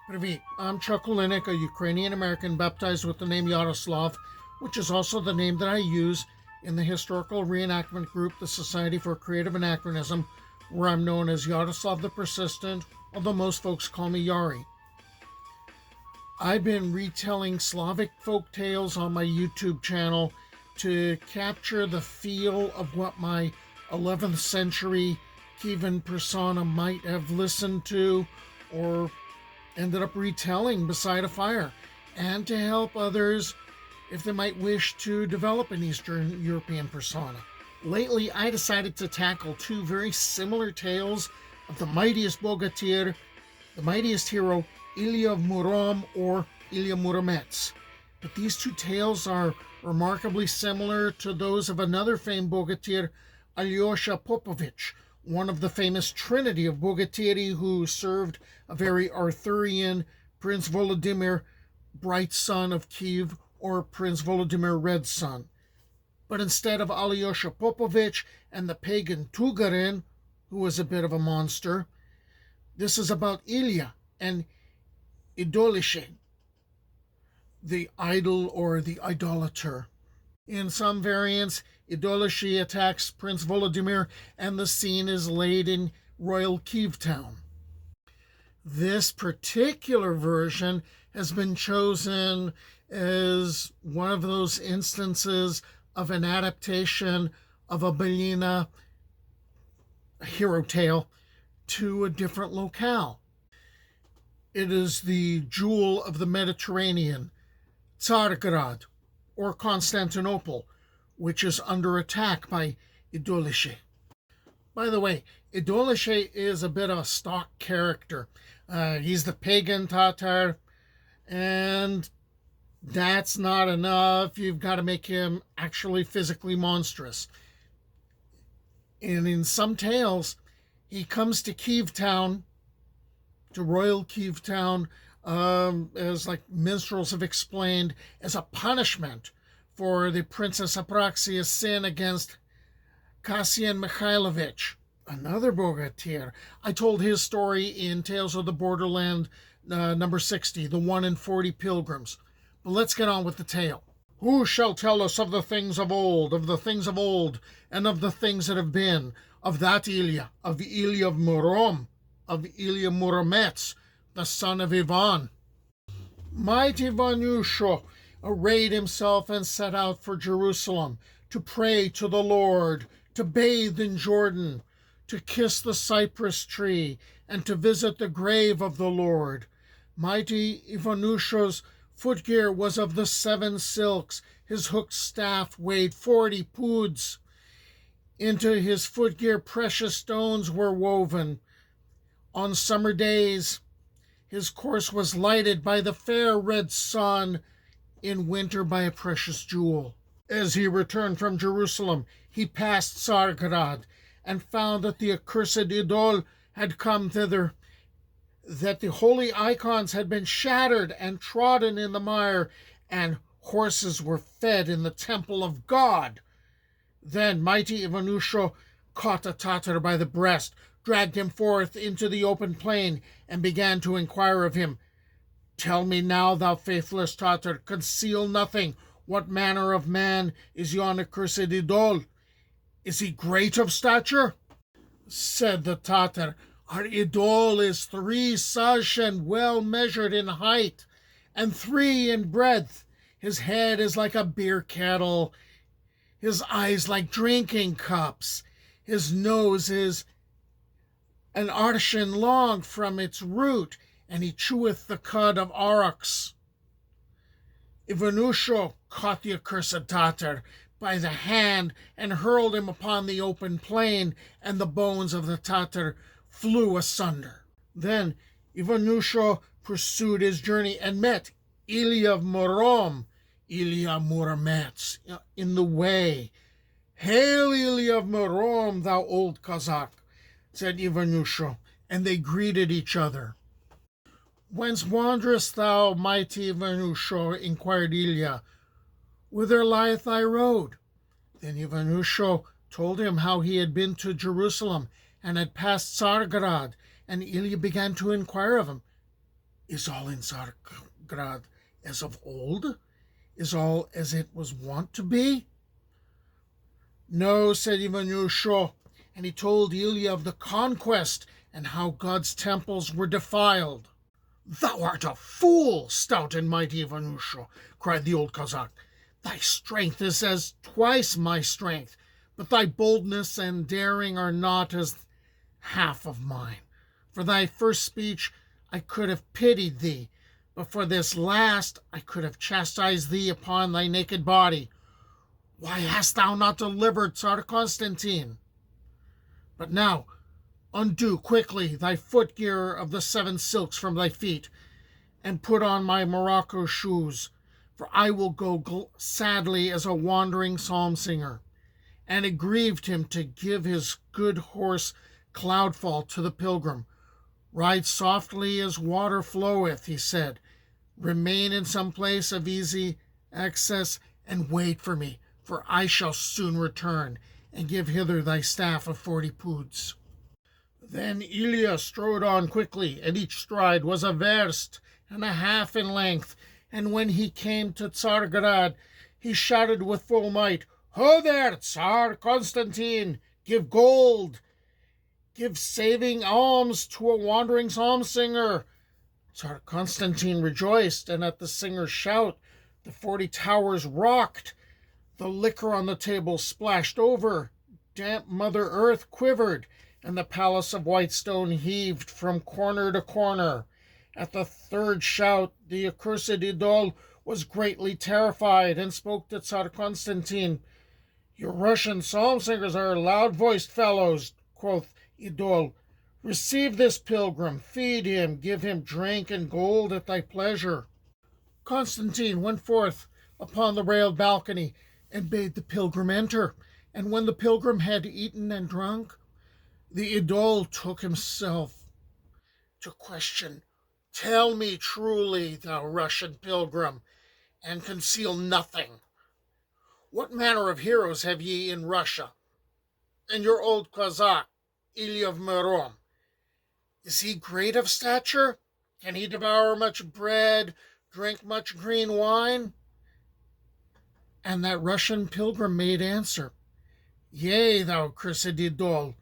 Привет, I'm Chuck Olinik, a Ukrainian-American baptized with the name Yaroslav, which is also the name that I use in the historical reenactment group, the Society for Creative Anachronism, where I'm known as Yaroslav the Persistent, although most folks call me Yari. I've been retelling Slavic folk tales on my YouTube channel to capture the feel of what my 11th century Kievan persona might have listened to or ended up retelling beside a fire, and to help others if they might wish to develop an Eastern European persona. Lately, I decided to tackle two very similar tales of the mightiest Bogatyr, the mightiest hero, Ilya of Murom or Ilya Muromets. But these two tales are remarkably similar to those of another famed Bogatyr, Alyosha Popovich, one of the famous trinity of Bogatyri who served a very Arthurian Prince Volodymyr, bright son of Kyiv, or Prince Volodymyr, red son. But instead of Alyosha Popovich and the pagan Tugarin, who was a bit of a monster, this is about Ilya and Idolishche, the idol or the idolater. In some variants, Idolishche attacks Prince Volodymyr, and the scene is laid in royal Kyiv town. This particular version has been chosen as one of those instances of an adaptation of a Bylini hero tale to a different locale. It is the jewel of the Mediterranean, Tsargrad, or Constantinople, which is under attack by Idolishche. By the way, Idolishche is a bit of a stock character. He's the pagan Tatar, and that's not enough. You've got to make him actually physically monstrous. And in some tales, he comes to Kyiv town, to royal Kyiv town, as like minstrels have explained, as a punishment for the Princess Apraxia's sin against Kassian Mikhailovich, another Bogatyr. I told his story in Tales of the Borderland, number 60, the 1 in 40 pilgrims. But let's get on with the tale. Who shall tell us of the things of old, and of the things that have been, of that Ilya, of Ilya of Murom, of Ilya Muromets, the son of Ivan? Mighty Ivanusho arrayed himself and set out for Jerusalem to pray to the Lord, to bathe in Jordan, to kiss the cypress tree, and to visit the grave of the Lord. Mighty Ivanusho's footgear was of the 7 silks. His hooked staff weighed 40 poods. Into his footgear precious stones were woven. On summer days, his course was lighted by the fair red sun, in winter by a precious jewel. As he returned from Jerusalem, he passed Tsargrad, and found that the accursed idol had come thither, that the holy icons had been shattered and trodden in the mire, and horses were fed in the temple of God. Then mighty Ivanusho caught a Tatar by the breast, dragged him forth into the open plain, and began to inquire of him, Tell me now, thou faithless Tatar, conceal nothing. What manner of man is yon accursed idol? Is he great of stature? Said the Tatar, Our idol is 3 sazhen well measured in height, and 3 in breadth. His head is like a beer kettle, his eyes like drinking cups. His nose is an arshin long from its root, and he cheweth the cud of oryx. Ivanusho caught the accursed Tatar by the hand and hurled him upon the open plain, and the bones of the Tatar flew asunder. Then Ivanusho pursued his journey and met Ilya of Murom, Ilya Muromets, in the way. Hail, Ilya of Murom, thou old Cossack, said Ivanusho, and they greeted each other. Whence wanderest thou, mighty Ivanusho? Inquired Ilya. Whither lieth thy road? Then Ivanusho told him how he had been to Jerusalem and had passed Tsargrad, and Ilya began to inquire of him. Is all in Tsargrad as of old? Is all as it was wont to be? No, said Ivanusha, and he told Ilya of the conquest and how God's temples were defiled. Thou art a fool, stout and mighty Ivanusha, cried the old Cossack. Thy strength is as twice my strength, but thy boldness and daring are not as half of mine. For thy first speech I could have pitied thee, but for this last I could have chastised thee upon thy naked body. Why hast thou not delivered Tsar Constantine? But now undo quickly thy footgear of the 7 silks from thy feet, and put on my morocco shoes, for I will go sadly as a wandering psalm singer. And it grieved him to give his good horse Cloudfall to the pilgrim. Ride softly as water floweth, he said. Remain in some place of easy access, and wait for me, for I shall soon return, and give hither thy staff of 40 poods. Then Ilya strode on quickly, and each stride was a verst and a half in length, and when he came to Tsargrad, he shouted with full might, Ho there, Tsar Constantine! Give gold! Give saving alms to a wandering psalm singer! Tsar Constantine rejoiced, and at the singer's shout the 40 towers rocked. The liquor on the table splashed over, damp Mother Earth quivered, and the palace of white stone heaved from corner to corner. At the third shout the accursed Idol was greatly terrified, and spoke to Tsar Constantine. Your Russian psalm singers are loud-voiced fellows, quoth Idol. Receive this pilgrim, feed him, give him drink and gold at thy pleasure. Constantine went forth upon the railed balcony and bade the pilgrim enter. And when the pilgrim had eaten and drunk, the Idol took himself to question, Tell me truly, thou Russian pilgrim, and conceal nothing. What manner of heroes have ye in Russia? And your old Cossack, Ilya of Murom, is he great of stature? Can he devour much bread, drink much green wine? And that Russian pilgrim made answer, Yea, thou cursed Idol,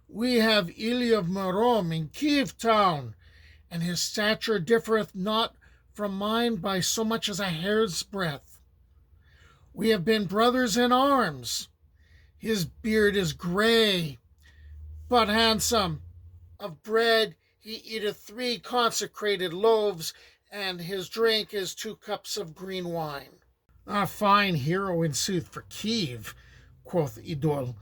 we have Ilya of Murom in Kyiv town, and his stature differeth not from mine by so much as a hair's breadth. We have been brothers in arms. His beard is grey, but handsome. Of bread he eateth 3 consecrated loaves, and his drink is 2 cups of green wine. A fine hero, in sooth, for Kyiv, quoth Idol.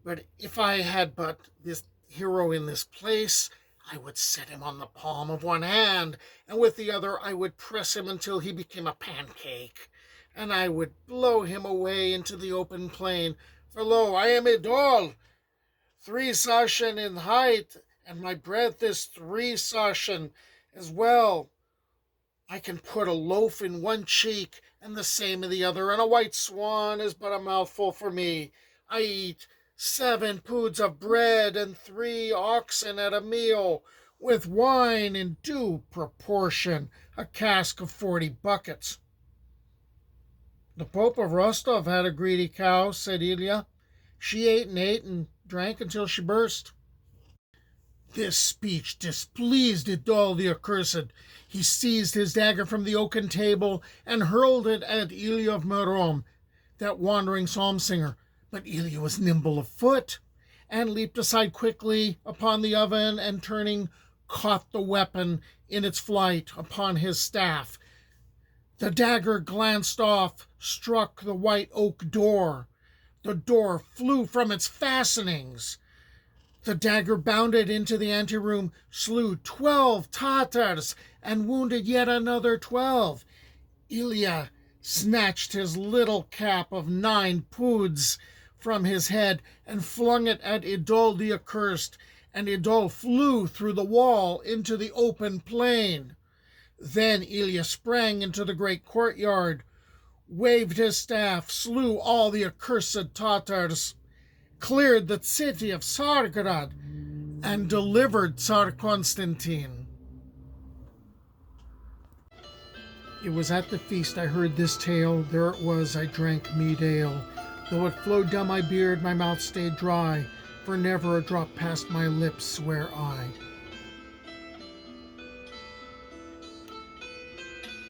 But if I had but this hero in this place, I would set him on the palm of one hand, and with the other I would press him until he became a pancake, and I would blow him away into the open plain. For lo, I am Idol, 3 sashen in height, and my breadth is 3 sashen as well. I can put a loaf in one cheek and the same in the other, and a white swan is but a mouthful for me. I eat 7 poods of bread and 3 oxen at a meal, with wine in due proportion, a cask of 40 buckets. The Pope of Rostov had a greedy cow, said Ilya. She ate and drank until she burst. This speech displeased Idol the accursed. He seized his dagger from the oaken table and hurled it at Ilya of Murom, that wandering psalm singer. But Ilya was nimble of foot, and leaped aside quickly upon the oven, and turning, caught the weapon in its flight upon his staff. The dagger glanced off, struck the white oak door. The door flew from its fastenings. The dagger bounded into the anteroom, slew 12 Tatars, and wounded yet another 12. Ilya snatched his little cap of 9 poods from his head and flung it at Idol the accursed, and Idol flew through the wall into the open plain. Then Ilya sprang into the great courtyard, waved his staff, slew all the accursed Tatars, cleared the city of Tsargrad, and delivered Tsar Constantine. It was at the feast I heard this tale, there it was I drank mead ale. Though it flowed down my beard, my mouth stayed dry, for never a drop passed my lips, swear I.